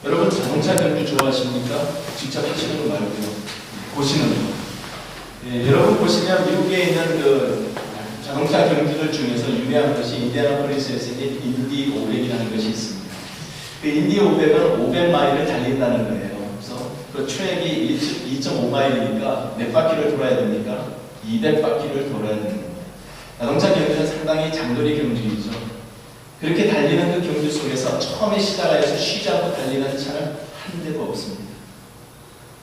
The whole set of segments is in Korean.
여러분 자동차 경주 좋아하십니까? 직접 하시는 거 말고요. 보시는 거. 예, 여러분 보시면 미국에 있는 그 자동차 경주들 중에서 유명한 것이 인디애나폴리스에서 있는 인디 500이라는 것이 있습니다. 그 인디 500은 500마일을 달린다는 거예요. 그래서 그 트랙이 2.5마일이니까 몇 바퀴를 돌아야 됩니까? 200바퀴를 돌아야 됩니다. 자동차 경주는 상당히 장거리 경주이죠. 그렇게 달리는 그 경주 속에서 처음에 시작해서 쉬지 않고 달리는 차는 한 대도 없습니다.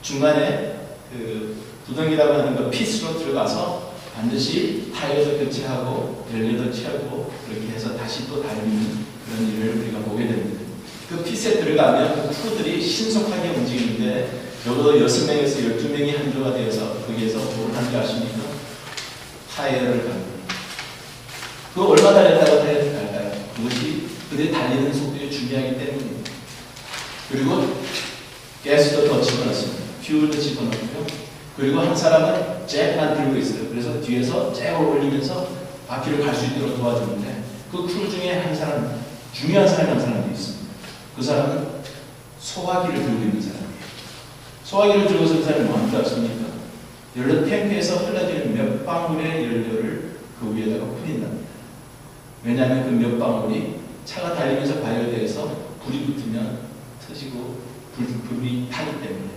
중간에 그 구덩이라고 하는 그 핏으로 들어가서 반드시 타이어도 교체하고 연료도 채우고 그렇게 해서 다시 또 달리는 그런 일을 우리가 보게 됩니다. 그 핏에 들어가면 그 크루들이 신속하게 움직이는데 적어도 6명에서 12명이 한조가 되어서 거기에서 뭘 하는지 아십니까? 타이어를 갑니다. 그거 얼마 달렸다고 타이어를 갈까요? 그것이 그들이 달리는 속도에 중요하기 때문입니다. 그리고 가스도 더 집어넣습니다. 퓨얼도 집어넣고요. 그리고 한 사람은 잭만 들고 있어요. 그래서 뒤에서 잭을 올리면서 바퀴를 갈 수 있도록 도와주는데 그 크루 중에 한 사람, 중요한 사람이 한 사람이 있습니다. 그 사람은 소화기를 들고 있는 사람이에요. 소화기를 들고서 그 사람이 뭐하는 줄 아십니까? 연료 탱크에서 흘러지는 몇 방울의 연료를 그 위에다가 뿌린답니다. 왜냐하면 그 몇 방울이 차가 달리면서 발열돼서 불이 붙으면 터지고 불이 타기 때문에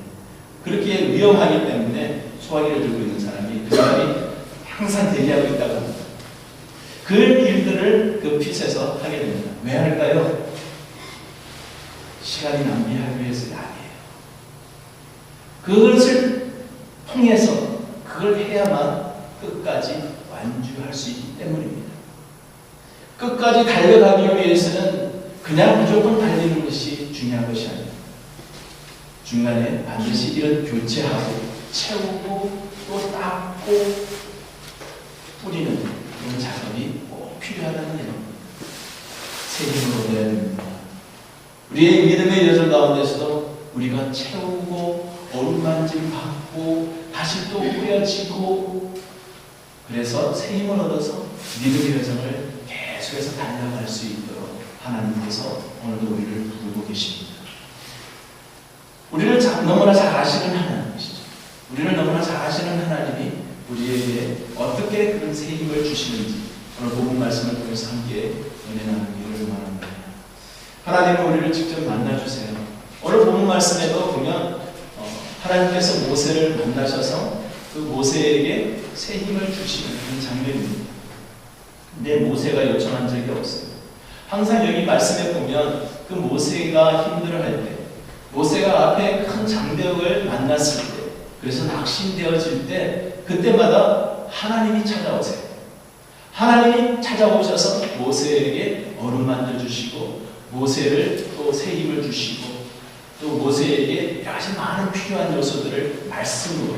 그렇게 위험하기 때문에 소화기를 들고 있는 사람이 그 사람이 항상 대기하고 있다고 합니다. 그 일들을 그 핏에서 하게 됩니다. 왜 할까요? 시간이 낭비하기 위해서가 아니에요. 그것을 통해서 그걸 해야만 끝까지 완주할 수 있기 때문입니다. 끝까지 달려가기 위해서는 그냥 무조건 달리는 것이 중요한 것이 아닙니다. 중간에 반드시 이런 교체하고 채우고 또 닦고 뿌리는 그런 작업이 꼭 필요하다는 얘기입니다. 새 힘으로 내야 됩니다. 우리의 믿음의 여정 가운데서도 우리가 채우고 어루만짐 받고 다시 또 뿌려지고 그래서 새 힘을 얻어서 믿음의 여정을 계속해서 달려갈 수 있도록 하나님께서 오늘도 우리를 부르고 계십니다. 우리를 너무나 잘 아시는 하나님이시죠. 우리를 너무나 잘 아시는 하나님이 우리에게 어떻게 그런 새 힘을 주시는지 오늘 복음 말씀을 통해서 함께 은혜 나누기를 원합니다. 하나님은 우리를 직접 만나주세요. 오늘 복음 말씀에도 보면 하나님께서 모세를 만나셔서 그 모세에게 새 힘을 주시는 그런 장면입니다. 근데 모세가 요청한 적이 없어요. 항상 여기 말씀에 보면 그 모세가 힘들어할 때 모세가 앞에 큰 장벽을 만났을 때 그래서 낙심되어질 때 그때마다 하나님이 찾아오세요. 하나님이 찾아오셔서 모세에게 얼음 만져 주시고 모세를 또 새 힘을 주시고 또 모세에게 여러 가지 많은 필요한 요소들을 말씀으로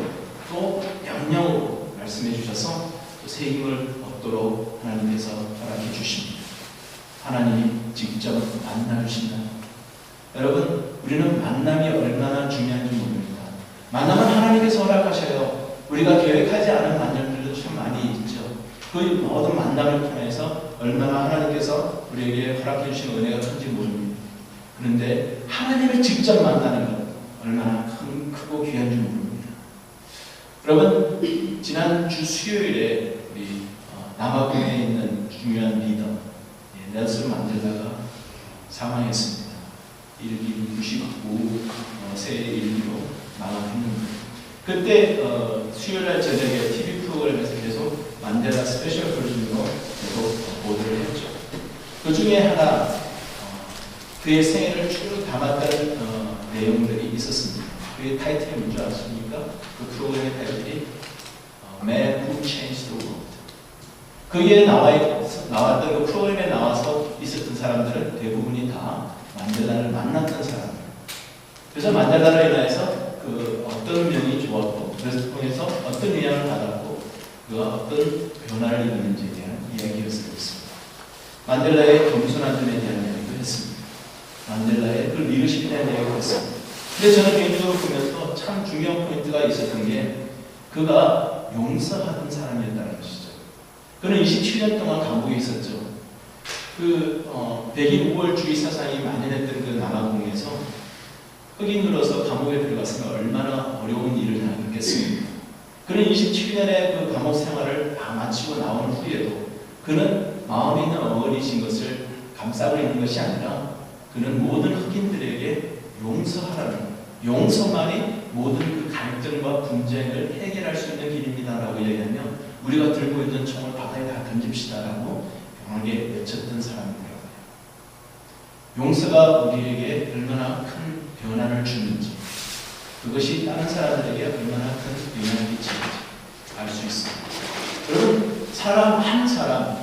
또 명령으로 말씀해 주셔서 또 새 힘을 얻도록 하나님께서 허락해 주십니다. 하나님이 직접 만나 주신다. 여러분 우리는 만남이 얼마나 중요한지 모릅니다. 만남은 하나님께서 허락하셔요. 우리가 계획하지 않은 만남들도 참 많이 있죠. 그 모든 만남을 통해서 얼마나 하나님께서 우리에게 허락해 주신 은혜가 큰지 모릅니다. 그런데 하나님을 직접 만나는 것 얼마나 크고 귀한지 모릅니다. 여러분 지난 주 수요일에 우리 남아공에 있는 중요한 리더 넬슨 만델라가 사망했습니다. 일기 99세 일기로 마감했는데 그때 수요일날 저녁에 TV 프로그램에서 계속 만델라 스페셜 버전으로 계속 보도를 했죠. 그 중에 하나 그의 생애를 쭉 담았다는 내용들이 있었습니다. 그의 타이틀이 뭔지 아십니까? 그 프로그램의 타이틀이 Man Who Changed the World. 거기에 나왔던 그 프로그램에 나와서 있었던 사람들은 대부분이 다 만델라를 만났던 사람들. 그래서 만델라로 인해서 그 어떤 면이 좋았고 그래서 통해서 어떤 영향을 받았고 그가 어떤 변화를 이루는지에 대한 이야기를 쓰고 있습니다. 만델라의 겸손한 점에 대한 이야기도 했습니다. 만델라의 그 리더십에 대한 이야기도 했습니다. 근데 저는 개인적으로 보면서 참 중요한 포인트가 있었던 게 그가 용서하던 사람이었다는 것이죠. 그는 27년 동안 감옥에 있었죠. 그 백인 우월주의 사상이 만연했던 그 남아공에서 흙이 눌어서 감옥에 들어갔으면 얼마나 어려운 일을 당했겠습니까? 그는 27년의 그 감옥 생활을 다 마치고 나온 후에도 그는 마음에 있는 어리신 것을 감싸고 있는 것이 아니라 그는 모든 흑인들에게 용서하라는, 용서만이 모든 그 갈등과 분쟁을 해결할 수 있는 길입니다라고 얘기하면 우리가 들고 있는 총을 바다에 다 던집시다라고 강하게 외쳤던 사람이더라고요. 용서가 우리에게 얼마나 큰 변화를 주는지, 그것이 다른 사람들에게 얼마나 큰 영향을 끼치는지 알 수 있습니다. 여러분, 사람 한 사람,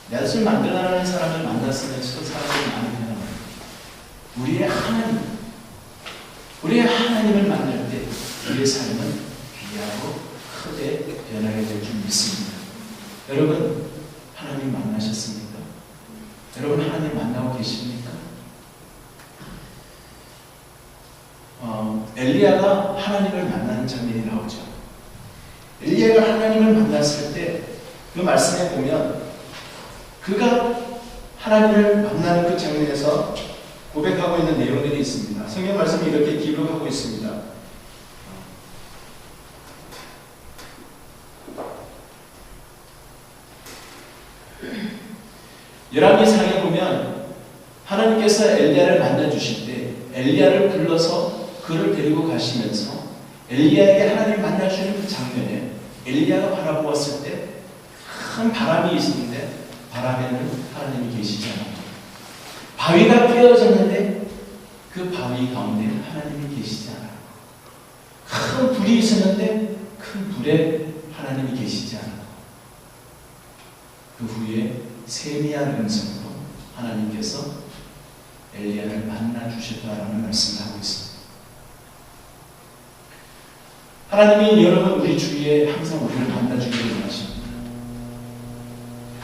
낯을 만들어가는 사람을 만났으면서도 사람들이 많이 변합니다. 우리의 하나님을 만날 때 우리의 삶은 귀하고 크게 변하게 될 줄 믿습니다. 여러분, 하나님 만나셨습니까? 여러분, 하나님 만나고 계십니까? 엘리야가 하나님을 만나는 장면이 나오죠. 엘리야가 하나님을 만났을 때 그 말씀에 보면 그가 하나님을 만나는 그 장면에서 고백하고 있는 내용들이 있습니다. 성경 말씀이 이렇게 기록하고 있습니다. 열왕기상에 보면 하나님께서 엘리야를 만나주실 때 엘리야를 불러서 그를 데리고 가시면서 엘리야에게 하나님 만나주시는 그 장면에 엘리야가 바라보았을 때 큰 바람이 있었는데 바람에는 하나님이 계시지 않았다. 바위가 깨어졌는데 그 바위 가운데 하나님이 계시지 않았다. 큰 불이 있었는데 큰 불에 하나님이 계시지 않았다. 그 후에 세미한 음성으로 하나님께서 엘리야를 만나 주셨다라는 말씀을 하고 있습니다. 하나님이 여러분 우리 주위에 항상 우리를 만나 주기를 원하십니다.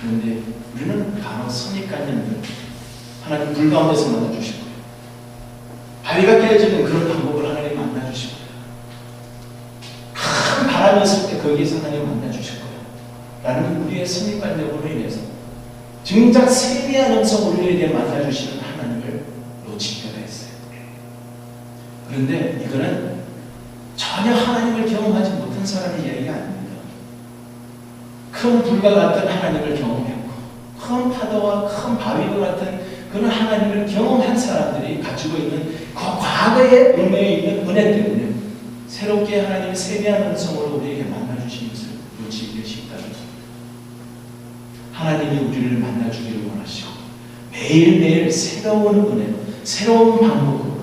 그런데 우리는 간혹 선입관념들, 하나님 물 가운데서 만나 주실 거예요. 바위가 깨어지는 그런 방법을 하나님 만나 주실 거예요. 큰 바람이 있을 때 거기에서 하나님 만나 주실 거예요. 라는 우리의 선입관념으로 인해서 정작 세미한 음성 우리에게 만나 주시는 하나님을 놓칠 때가 있어요. 그런데 이거는 전혀 하나님을 경험하지 못한 사람의 이야기가 아닙니다. 큰 불과 같은 하나님을 경험했고 큰 파도와 큰 바위와 같은 그런 하나님을 경험한 사람들이 가지고 있는 그 과거의 은혜에 있는 은혜 때문에 새롭게 하나님의 세미한 음성으로 우리에게 만나주신 것을 놓치기 쉽다는 것입니다. 하나님이 우리를 만나주기를 원하시고 매일매일 새로운 은혜로 새로운 방법으로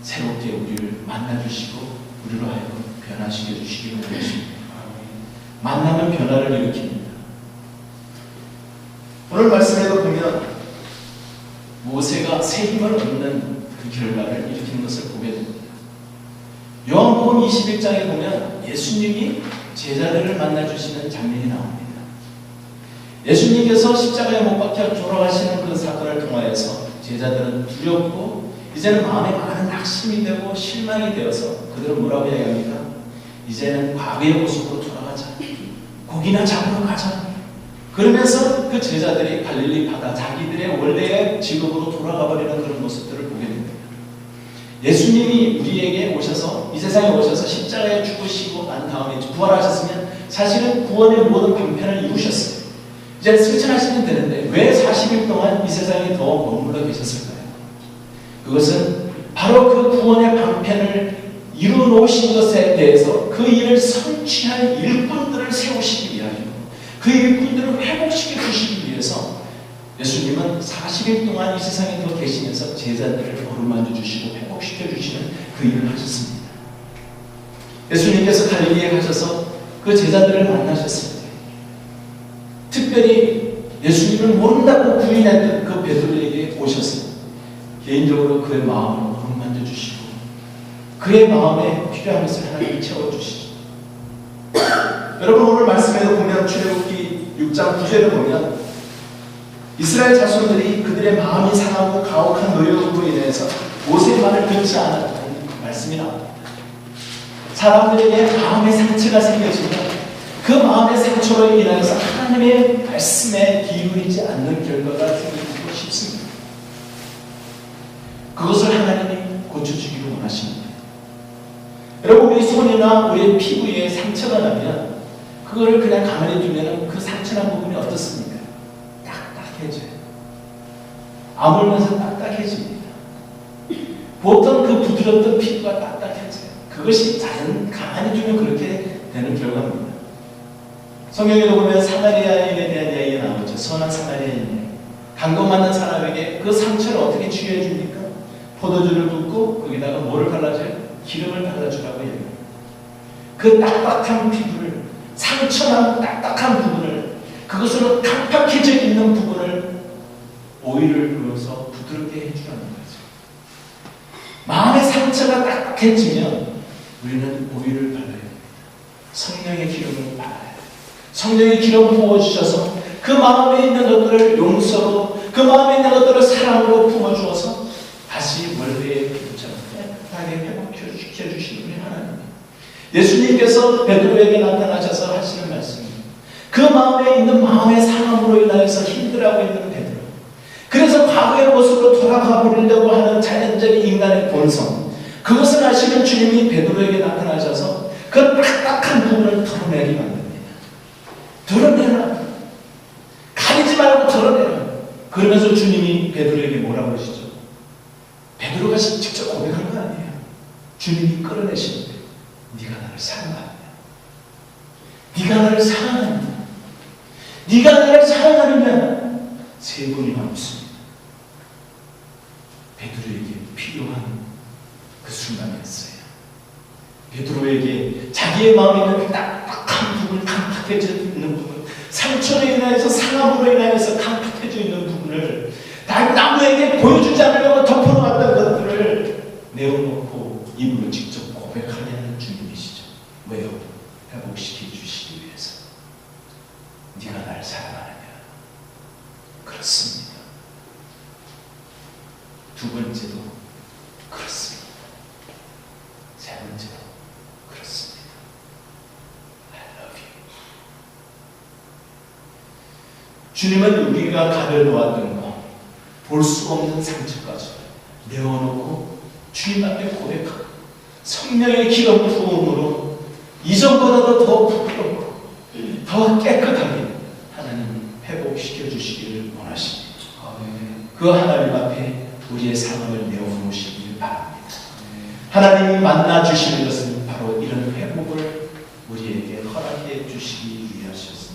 새롭게 우리를 만나주시고 우리로 하여금 변화시켜 주시기를 원하십니다. 만나는 변화를 일으킵니다. 오늘 말씀에도 보면 모세가 새 힘을 얻는 그 결과를 일으키는 것을 보게 됩니다. 요한복음 21장에 보면 예수님이 제자들을 만나주시는 장면이 나옵니다. 예수님께서 십자가에 못 박혀 돌아가시는 그 사건을 통하여서 제자들은 두렵고 이제는 마음에 많은 낙심이 되고 실망이 되어서 그들은 뭐라고 이야기합니까? 이제는 과거의 모습으로 돌아가자. 고기나 잡으러 가자. 그러면서 그 제자들이 갈릴리 바다 자기들의 원래의 직업으로 돌아가 버리는 그런 모습들을 보게 됩니다. 예수님이 우리에게 오셔서 이 세상에 오셔서 십자가에 죽으시고 난 다음에 부활하셨으면 사실은 구원의 모든 방편을 이루셨어요. 이제 승천하시면 되는데 왜 40일 동안 이 세상에 더 머물러 계셨을까요? 그것은 바로 그 구원의 방편을 이루 놓으신 것에 대해서 그 일을 성취할 일꾼들을 세우시기 위하여 그 일꾼들을 회복시켜 주시기 위해서 예수님은 40일 동안 이 세상에 더 계시면서 제자들을 어루만져 주시고 회복시켜 주시는 그 일을 하셨습니다. 예수님께서 갈릴리에 가셔서 그 제자들을 만나셨을 때 특별히 예수님을 모른다고 부인했던 그 베드로에게 오셔서 개인적으로 그의 마음을 어루만져 주시고 그의 마음에 필요한 것을 하나님이 채워주시죠. 여러분 오늘 말씀에도 보면 출애굽기 6장 9절을 보면 이스라엘 자손들이 그들의 마음이 상하고 가혹한 노역으로 인해서 모세의 말을 듣지 않았다는 말씀이 나옵니다. 사람들에게 마음의 상처가 생겨지면 그 마음의 상처로 인하여서 하나님의 말씀에 기울이지 않는 결과가 생기고 싶습니다. 그것을 하나님이 고쳐주기를 원하십니다. 여러분, 우리 손이나 우리 피부에 상처가 나면 그거를 그냥 가만히 두면 그 상처난 부분이 어떻습니까? 딱딱해져요. 아물면서 딱딱해집니다. 보통 그 부드럽던 피부가 딱딱해져요. 그것이 자연 가만히 두면 그렇게 되는 결과입니다. 성경에도 보면 사마리아인에 대한 이야기가 나오죠. 선한 사마리아인. 강도 맞는 사람에게 그 상처를 어떻게 치유해 줍니까? 포도주를 붓고 거기다가 뭐를 발라줘요? 기름을 발라주라고 얘기합니다. 그 딱딱한 피부를, 상처난 딱딱한 부분을, 그것으로 깜빡해져 있는 부분을 오일을 부어서 부드럽게 해주라는 거죠. 마음의 상처가 딱딱해지면 우리는 오일을 발라야 됩니다. 성령의 기름을 발라야 됩니다. 성령의 기름을 부어주셔서 그 마음에 있는 것들을 용서로, 그 마음에 있는 것들을 사랑으로 부어주어서 다시 원래의 피부처럼 깨끗하게 회복시켜주시는 우리 하나님. 예수님께서 베드로에게 나타나셔서 하시는 말씀입니다. 그 마음에 있는 마음의 상함으로 인하여서 힘들어하고 있는 베드로. 그래서 과거의 모습으로 돌아가 버리려고 하는 자연적인 인간의 본성, 그것을 아시는 주님이 베드로에게 나타나셔서 그 딱딱한 부분을 털어내게 만듭니다. 드러내라. 가리지 말고 드러내라. 그러면서 주님이 베드로에게 뭐라고 하시죠? 베드로가 직접 고백한 거 아니에요. 주님이 끌어내시는데 네가 나를 사랑하느냐? 네가 나를 사랑하느냐? 네가 나를 사랑하느냐? 세 번이나 묻습니다. 베드로에게 필요한 그 순간이었어요. 베드로에게 자기의 마음에 있는 딱딱한 부분, 깜빡해져 있는 부분, 상처로 인하여서 상함으로 인하여서 깜빡해져 있는 부분을 나무에게 보여주지 않으려고 덮어놓았던 것들을 내어놓고 입으로 직접 고백하려는 주님이시죠. 왜요? 회복시켜 주시기 위해서. 네가 날 사랑하느냐? 그렇습니다. 두 번째도 그렇습니다. 세 번째도 그렇습니다. I love you. 주님은 우리가 가려놓았던 것, 볼 수 없는 상처까지 내어놓고 주님 앞에 고백하고 성령의 기름 부음으로 이전보다도 더 부끄럽고 더 깨끗하게 하나님 회복시켜 주시기를 원하십니다. 그 하나님 앞에 우리의 삶을 내어놓으시길 바랍니다. 하나님이 만나 주시는 것은 바로 이런 회복을 우리에게 허락해 주시기 위하셨습니다.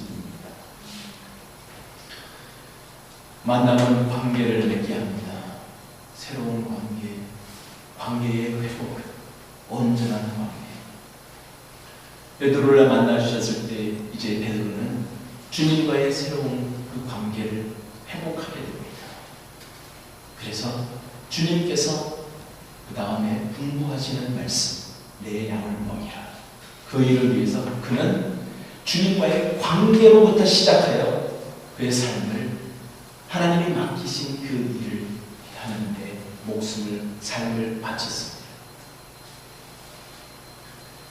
만남은 관계를 맺게 합니다. 새로운 관계, 관계의 회복, 온전한 관계. 베드로를 만나 주셨을 때 이제 베드로는 주님과의 새로운 그 관계를 회복하게 됩니다. 그래서 주님께서 그 다음에 분부하시는 말씀, 내 양을 먹이라. 그 일을 위해서 그는 주님과의 관계로부터 시작하여 그의 삶을 하나님이 맡기신 그 일을 하는데 목숨을, 삶을 바쳤습니다.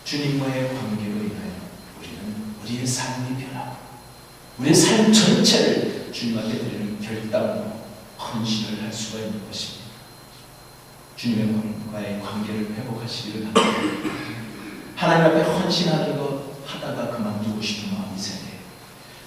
주님과의 관계로 인하여 우리는 우리의 삶이 변하고 우리의 삶 전체를 주님 앞에 드리는 결단으로 헌신을 할 수가 있는 것입니다. 주님과의 관계를 회복하시기를 바랍니다. 하나님 앞에 헌신하는 것 하다가 그만두고 싶은 마음이 생겨요.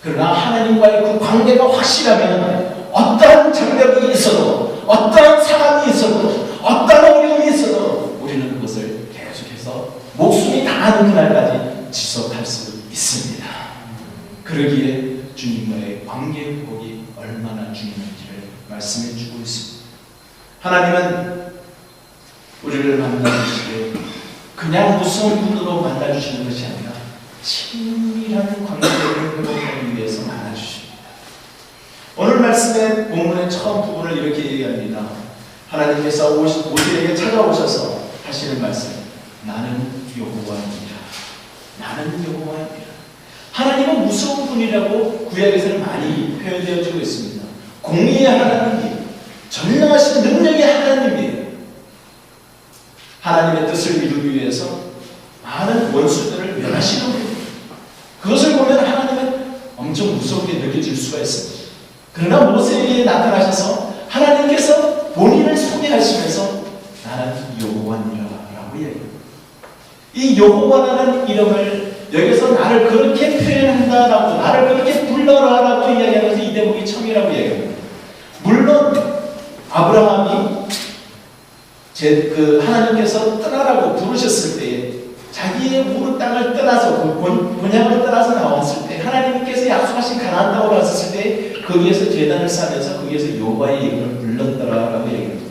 그러나 하나님과의 그 관계가 확실하면 어떠한 장벽이 있어도, 어떠한 상황이 있어도, 어떠한 어려움이 있어도 우리는 그것을 계속해서 목숨이 다하는 그날까지 지속할 수 있습니다. 그러기에 주님과의 관계 회복이 얼마나 중요한지를 말씀해 주고 있습니다. 하나님은 우리를 만나주시되 그냥 무서운 분으로 만나주시는 것이 아니라 친밀한 관계를 회복하기 위해서 만나주십니다. 오늘 말씀의 본문의 처음 부분을 이렇게 얘기합니다. 하나님께서 모세에게 찾아오셔서 하시는 말씀, 나는 여호와입니다. 나는 여호와입니다. 하나님은 무서운 분이라고 구약에서는 많이 표현되어지고 있습니다. 공의의 하나님, 전능하신 능력의 하나님이에요. 하나님의 뜻을 이루기 위해서 많은 원수들을 멸하시는 분입니다. 그것을 보면 하나님은 엄청 무섭게 느껴질 수가 있습니다. 그러나 모세에게 나타나셔서 하나님께서 본인을 소개하시면서 나는 여호와니라라고 얘기합니다. 이 여호와라는 이름을 여기서 나를 그렇게 표현한다라고, 나를 그렇게 불러라라고 이야기하면서 이 대목이 청이라고 얘기합니다. 물론 아브라함이 하나님께서 떠나라고 부르셨을 때에 자기의 우르 땅을 떠나서 본향을 떠나서 나왔을 때, 하나님께서 약속하신 가나안 땅으로 왔을 때 거기에서 제단을 쌓으면서 거기에서 여호와의 이름을 불렀더라라고 얘기합니다.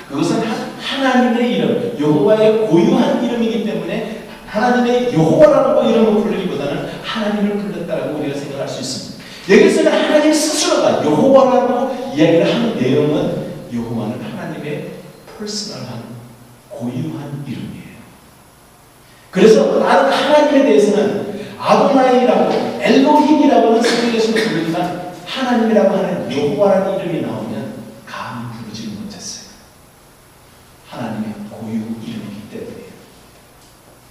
그것은 하나님의 이름, 여호와의 고유한 이름이기 때문에 하나님의 여호와라고 이름을 부르기보다는 하나님을 불렀다라고 우리가 생각할 수 있습니다. 여기서는 하나님 스스로가 여호와라고 이야기를 하는 내용은, 여호와는 하나님의 퍼스널한 고유한 이름이에요. 그래서 나는 하나님에 대해서는 아도나이라고, 엘로힘이라고 하는 성경에서도 부르지만 하나님이라고 하는 여호와라는 이름이 나오면 감히 부르지 못했어요. 하나님의 고유 이름이기 때문에,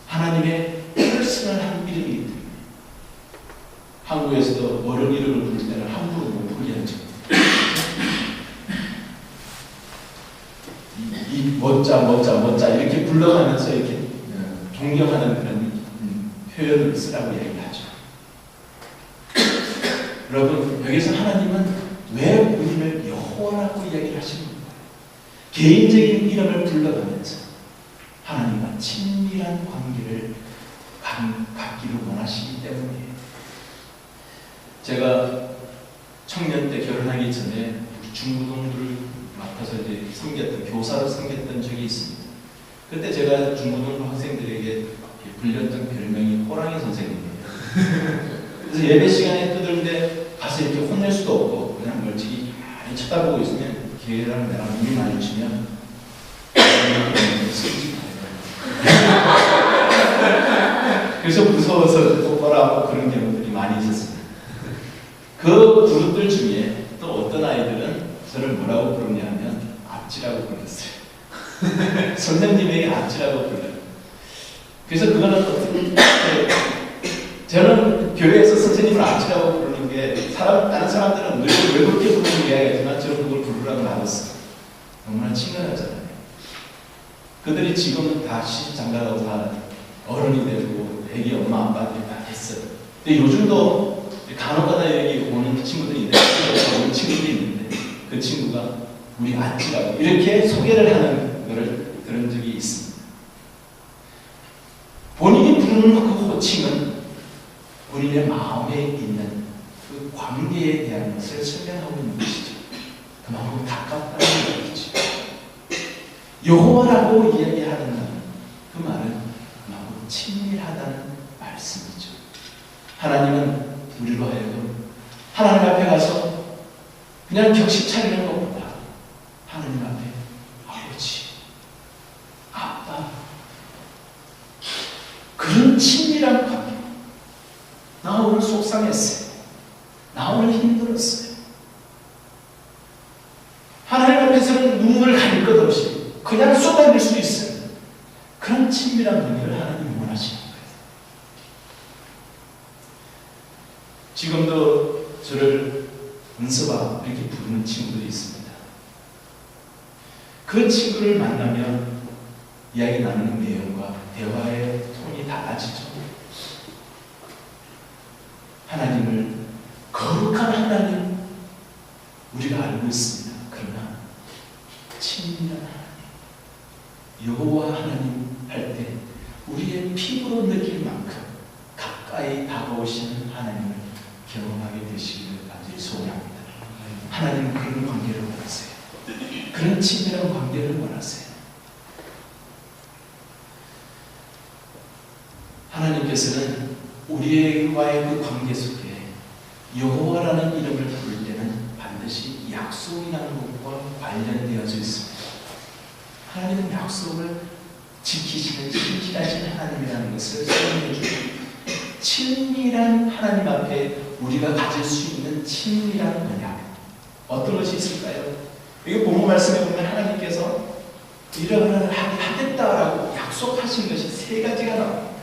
하나님의 퍼스널한 이름이기 때문에. 한국에서도 어른 이름을 부를 때는 함부로 못 부르게 하죠. 이 멋자 이렇게 불러가면서 이렇게 존경하는 그런 표현을 쓰라고 얘기하죠. 여러분, 여기서 하나님은 왜 우리를 여호와라고 이야기를 하시는 거예요? 개인적인 이름을 불러가면서 하나님과 친밀한 관계를 갖기를 원하시기 때문이에요. 제가 청년 때 결혼하기 전에 중고등부를 맡아서 이제 섬겼던, 교사로 섬겼던 적이 있습니다. 그때 제가 중고등부 학생들에게 불렸던 별명이 호랑이 선생님이에요. 그래서 예배 시간에 떠들는데 가서 이렇게 혼낼 수도 없고 그냥 멀찍이 많이 쳐다보고 있으면 걔랑 나랑 눈이 마주치면 그래서 무서워서 똑바로 하고 그런 경우들이 많이 있었습니다. 그 그룹들 중에 또 어떤 아이들은 저를 뭐라고 부르냐면 앞지라고 불렀어요. 선생님에게 앞지라고 불러요. 그래서 그거는 어떤, 저는 교회에서 선생님을 앞지라고 부르는 게 다른 사람들은 왜 그렇게 부르는 이야기하지만 저는 그걸 부르라고 놔뒀어요. 너무나 친근하잖아요. 그들이 지금은 다 시집장가가고 다 어른이 되고 애기 엄마 아빠들이 다 됐어요. 근데 요즘도 간혹가다 여기 오는 친구들이 있는데, 오는 친구들이 있는데 그 친구가 우리 아찌라고 이렇게 소개를 하는 것을 들은 적이 있습니다. 본인이 부르는 그 호칭은 본인의 마음에 있는 그 관계에 대한 것을 설명하고 있는 것이죠. 그만큼 가깝다는 얘기죠. 여호와라고 이야기하는 그 말은 그만큼 친밀하다는 말씀이죠. 하나님은 우리로 하여금 하나님 앞에 가서 그냥 격식 차리는 것보다 하나님 앞에 아버지, 아빠, 그런 친밀한 관계. 나 오늘 속상했어요. 나 오늘 힘들었어요. 하나님 앞에서는 눈물을 가릴 것 없이 그냥 쏟아낼 수 있어요. 그런 친밀한 관계를 하나님이 원하시는 거예요. 지금도 저를 은서봐 이렇게 부르는 친구들이 있습니다. 그 친구를 만나면 이야기 나누는 내용과 대화의 톤이 달라지죠. 하나님을, 거룩한 하나님 우리가 알고 있습니다. 그러나 친밀한 하나님, 여호와 하나님 할 때 우리의 피부로 느낄 만큼 가까이 다가오시는 하나님을 경험하게 되시기를 간절히 소원합니다. 하나님은 그런 관계를 원하세요. 그런 친밀한 관계를 원하세요. 하나님께서는 우리와의 그 관계 속에 여호와라는 이름을 부를 때는 반드시 약속이라는 것과 관련되어져 있습니다. 하나님은 약속을 지키시는 신실하신 하나님이라는 것을 설명해 주고, 친밀한 하나님 앞에 우리가 가질 수 있는 친밀한 언약, 어떤 것이 있을까요? 이게 본문 말씀에 보면 하나님께서 이러한 하겠다라고 약속하신 것이 세 가지가 나옵니다.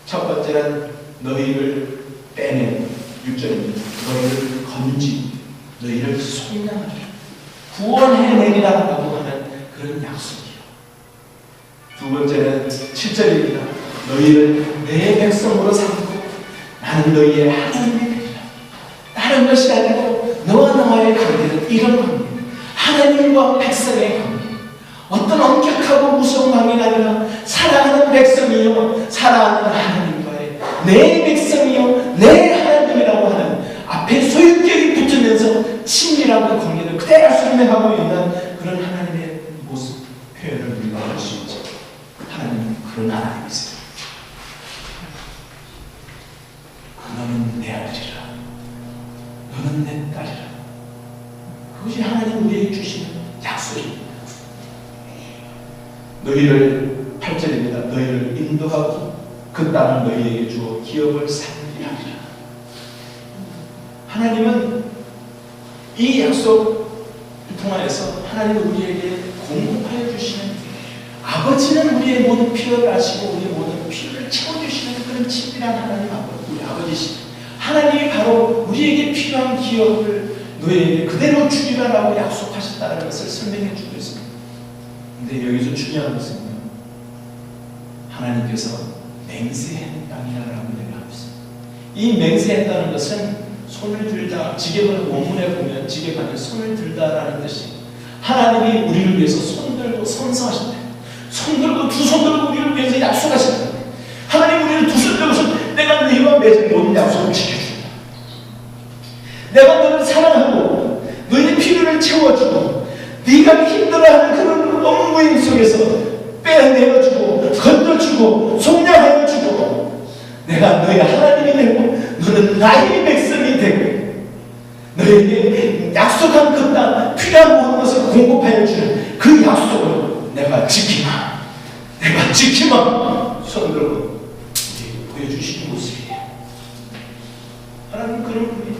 첫 번째는 너희를 빼내고, 6절입니다. 너희를 건지고 너희를 속량하리라, 구원해내리라고 하는 그런 약속이요. 두 번째는 7절입니다. 너희를 내 백성으로 삼고 나는 너희의 하나님이 되리라. 다른 것이 아니고 너와 나와의 관계는 이런 관계, 하나님과 백성의 관계. 어떤 엄격하고 무서운 관계가 아니라 사랑하는 백성이요 사랑하는 하나님과의 내 백성이요 내 하나님이라고 하는 앞에 소유격이 붙으면서 친밀한 그 관계를 그대로 설명하고 있는 그런 하나님의 모습 표현을 우리가 할 수 있죠. 하나님은 그런 하나님이세요. 너는 내 아들이라, 너는 내 딸이라. 그것이 하나님 우리에게 주시는 약속입니다. 너희를 8절입니다. 너희를 인도하고 그 땅을 너희에게 주어 기업을 살게 하리라. 하나님은 이 약속을 통하여서 하나님은 우리에게 공급하여 주시는, 아버지는 우리의 모든 필요를 아시고 우리의 모든 필요를 채워주시는 그런 친밀한 하나님 우리 아버지시죠. 하나님이 바로 우리에게 필요한 기업을 너희에게 그대로 주리라라고 약속하셨다는 것을 설명해 주고 있습니다. 근데 여기서 중요한 것은요, 하나님께서 맹세한 땅이라고 얘기하고 있습니다. 이 맹세했다는 것은 손을 들다, 지게반의 원문에 보면 지게반에 손을 들다라는 뜻이 하나님이 우리를 위해서 손 들고 선서하신다. 손 들고 두 손 들고 우리를 위해서 약속하신다. 하나님 우리를 두 손 들고서 내가 너희와 맺은 모든 약속을 지켜준다. 내가 너를 사랑하고 너희의 필요를 채워주고 네가 힘들어하는 그런 업무인 속에서 빼내어주고 건져주고 속량하여주고 내가 너희 하나님이 되고 너는 나의 백성이 되고 너에게 약속한 그 땅 필요한 모든 것을 공급하여 주는 그 약속을 내가 지키마, 내가 지키마 손 들고 보여주시는 모습이에요. 하나님 그런 분이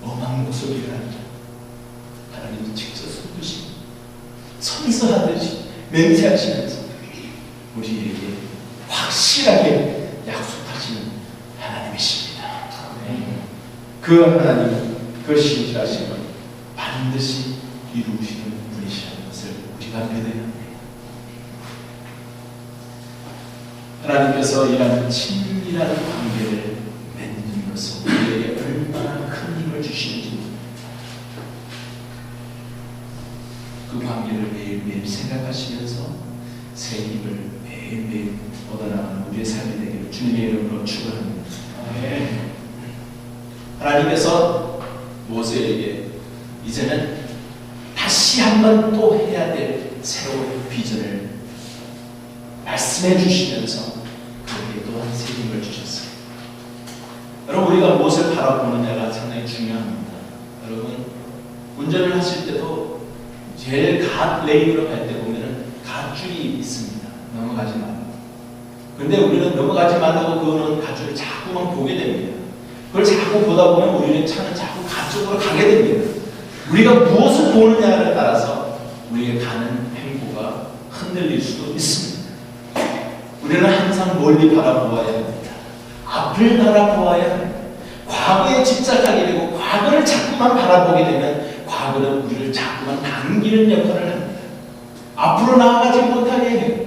엄한 목소리가 아니라 하나님이 직접 손드시고 선서하듯이 맹세하시면서 우리에게 확실하게 약속하시는 하나님이십니다. 그 하나님, 그 신실하심을 반드시 이루시는 분이시라는 것을 우리가 믿어야 합니다. 하나님께서 이런 친밀한 관계를 맺는 것은 우리에게 얼마나 큰 힘을 주시는지 그 관계를 매일매일 생각하시면서 새 힘을 매일매일 얻어나가는 우리의 삶이 되기를 주님의 이름으로 축원합니다. 하나님께서 모세에게 이제는 다시 한번 또 해야 될 새로운 비전을 말씀해 주시면서 그에게 또한 새 힘을 주셨어요. 여러분, 우리가 무엇을 바라보느냐가 상당히 중요합니다. 여러분, 운전을 하실 때도 제일 갓 레인으로 갈 때 보면은 갓줄이 있습니다. 넘어가지 말고. 근데 우리는 넘어가지 말라고 그거는 갓줄을 자꾸만 보게 됩니다. 그걸 자꾸 보다 보면 우리는 차는 자꾸 갓쪽으로 가게 됩니다. 우리가 무엇을 보느냐에 따라서 우리의 가는 행보가 흔들릴 수도 있습니다. 우리는 항상 멀리 바라보아야 합니다. 앞을 바라보아야 합니다. 과거에 집착하게 되고 과거를 자꾸만 바라보게 되면 과거는 우리를 자꾸만 당기는 역할을 합니다. 앞으로 나아가지 못하게 해요.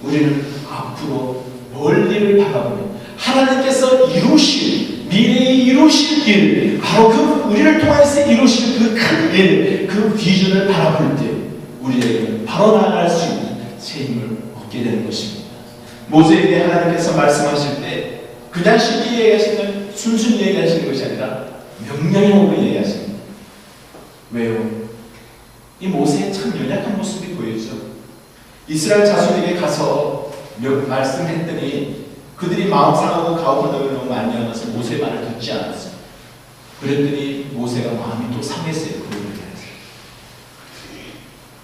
우리는 앞으로 멀리를 바라보며 하나님께서 이루실 미래에 이루실 일, 바로 그 우리를 통해서 이루실 그 큰 일, 그 비전을 바라볼 때 우리에게는 바로 나아갈 수 있는 새 힘을 얻게 되는 것입니다. 모세에게 하나님께서 말씀하실 때 그냥 쉽게 얘기하시는, 순순히 얘기하시는 것이 아니라 명령형으로 얘기하십니다. 왜요? 이 모세의 참 연약한 모습이 보이죠. 이스라엘 자손에게 가서 말씀했더니 그들이 마음 상하고 가오가닥을 너무 많이 하면서 모세의 말을 듣지 않았어요. 그랬더니 모세가 마음이 또 상했어요.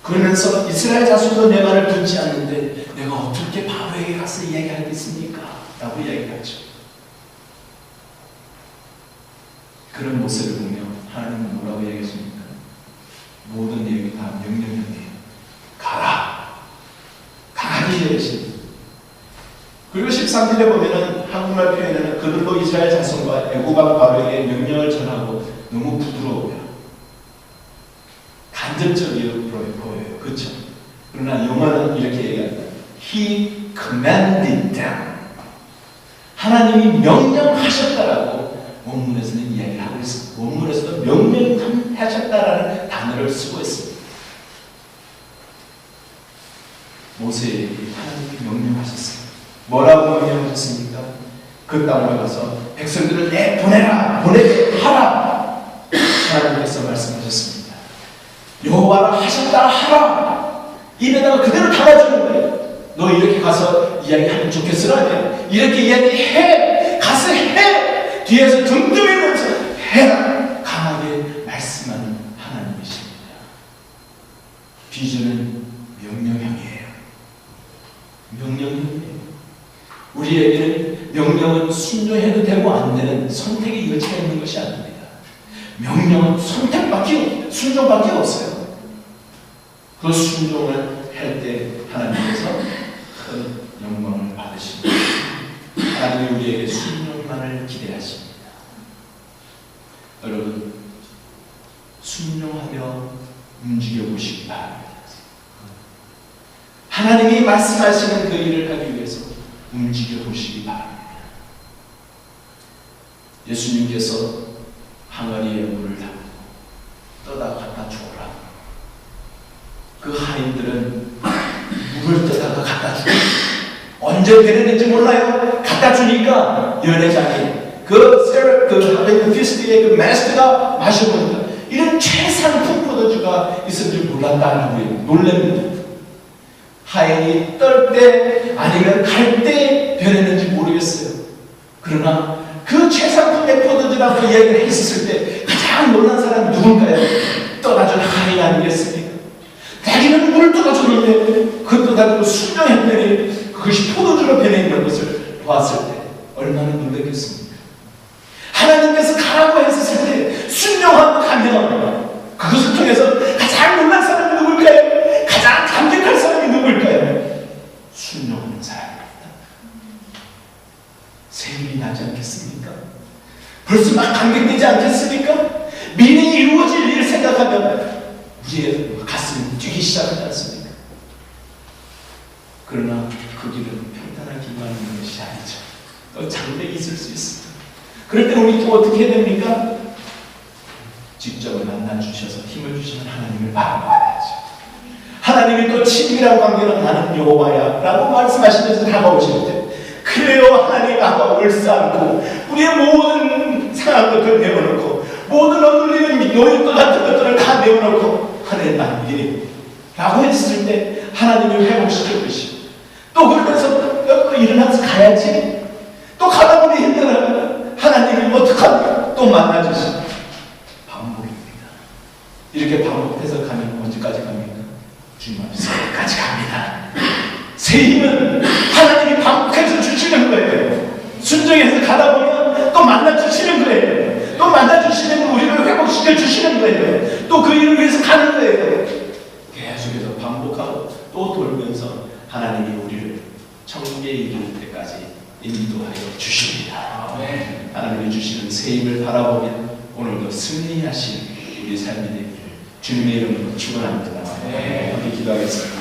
그러면서 이스라엘 자손도 내 말을 듣지 않는데 내가 어떻게 바로에게 가서 이야기하겠습니까? 라고 이야기하죠. 그런 모습을 보며 하나님은 뭐라고 이야기하십니까? 모든 내용이 다 명령형이에요. 가라! 가라니 이야기하십니다. 그리고 13절에 보면은 한국말 표현에는 그들도 이스라엘 자손과 애굽왕 바로에게 명령을 전하고 너무 부드러워요. 간접적으로 보여요. 그렇죠? 그러나 영어는 이렇게 얘기합니다. He commanded them. 하나님이 명령하셨다라고 원문에서는 이야기를 하고 있습니다. 원문에서도 명령하셨다라는 단어를 쓰고 있습니다. 모세에게 하나님이 명령하셨습니다. 뭐라고 명령하셨습니까? 그 땅에 가서 백성들을 내보내라, 보내게 하라. 하나님께서 말씀하셨습니다. 여호와라 하셨다 하라. 입에다가 그대로 담아주는 거예요. 너 이렇게 가서 이야기하면 좋겠으라. 이렇게 이야기해. 가서 해. 뒤에서 등 뜨면서 해라. 강하게 말씀하는 하나님이십니다. 비전은 명령형이에요. 명령형이에요. 우리에게는 명령은 순종해도 되고 안 되는 선택의 여지가 있는 것이 아닙니다. 명령은 선택밖에, 순종밖에 없어요. 그 순종을 할 때 하나님께서 큰 영광을 받으십니다. 하나님이 우리에게 순종만을 기대하십니다. 여러분, 순종하며 움직여 보시기 바랍니다. 하나님이 말씀하시는 그 일을 하기 위해서 움직여 보시기 바랍니다. 예수님께서 항아리에 물을 담고 떠다 갖다 주어라. 그 하인들은 물을 떠다가 갖다 주고 언제 배려는지 몰라요. 갖다 주니까 연회장이 하베드 피스트의 그 마스터가 마셔보니까 이런 최상품 포도주가 있을 줄 몰랐다는 거예요. 놀랍니다. 하인이 떨 때 아니면 갈 때 변했는지 모르겠어요. 그러나 그 최상품의 포도주라고 이야기를 했었을 때 가장 놀란 사람이 누굴까요? 떠나준 하인 아니겠습니까? 자기는 물을 떠나줬는데 그 떠나주고 순종했더니 그것이 포도주로 변해있는 것을 보았을 때 얼마나 놀랐겠습니까? 하나님께서 가라고 했었을 때 순종하고 가면 그것을 통해서 가장 놀란 사람이 누굴까요? 가장 감격할 사람이 누굴까요? 순종하는 사람입니다. 새 힘이 나지 않겠습니까? 벌써 막 감격되지 않겠습니까? 미래에 이루어질 일을 생각하면 우리의 가슴이 뛰기 시작하지 않습니까? 그러나 그 길은 평탄한 길만 있는 것이 아니죠. 또 장벽이 있을 수 있습니다. 그럴 때 우리 또 어떻게 해야 됩니까? 직접 만나주셔서 힘을 주시는 하나님을 바라봐야죠. 하나님이 또 친밀한 관계로 나는 여호와야 라고 말씀하시면서 다가오실 때 그래요 하나님 아빠 울싸안고 우리의 모든 상한 것들을 내어놓고 모든 얻을리는 노릇과 같은 것들을 다 내어놓고 하나님 나는 믿음 라고 했을 때 하나님이 회복시켜 주시고 또 그러면서 일어나서 가야지 또 가다 보니 힘들어 하나님이 어떡하냐 또 만나주시고 반복입니다. 이렇게 반복해서 가면 언제까지 갑니까? 주님 앞에 새해까지 갑니다. 새 힘은 하나님이 반복해서 주시는 거예요. 순종해서 가다 보면 또 만나주시는 거예요. 또 만나주시는 우리를 회복시켜 주시는 거예요. 또 그 일을 위해서 가는 거예요. 계속해서 반복하고 또 돌면서 하나님이 우리를 천국에 이를 때까지 인도하여 주십니다. 하나님이 주시는 새 힘을 바라보며 오늘도 승리하신 우리 삶이 되기를 주님의 이름으로 축원합니다. 함께 기도하겠습니다.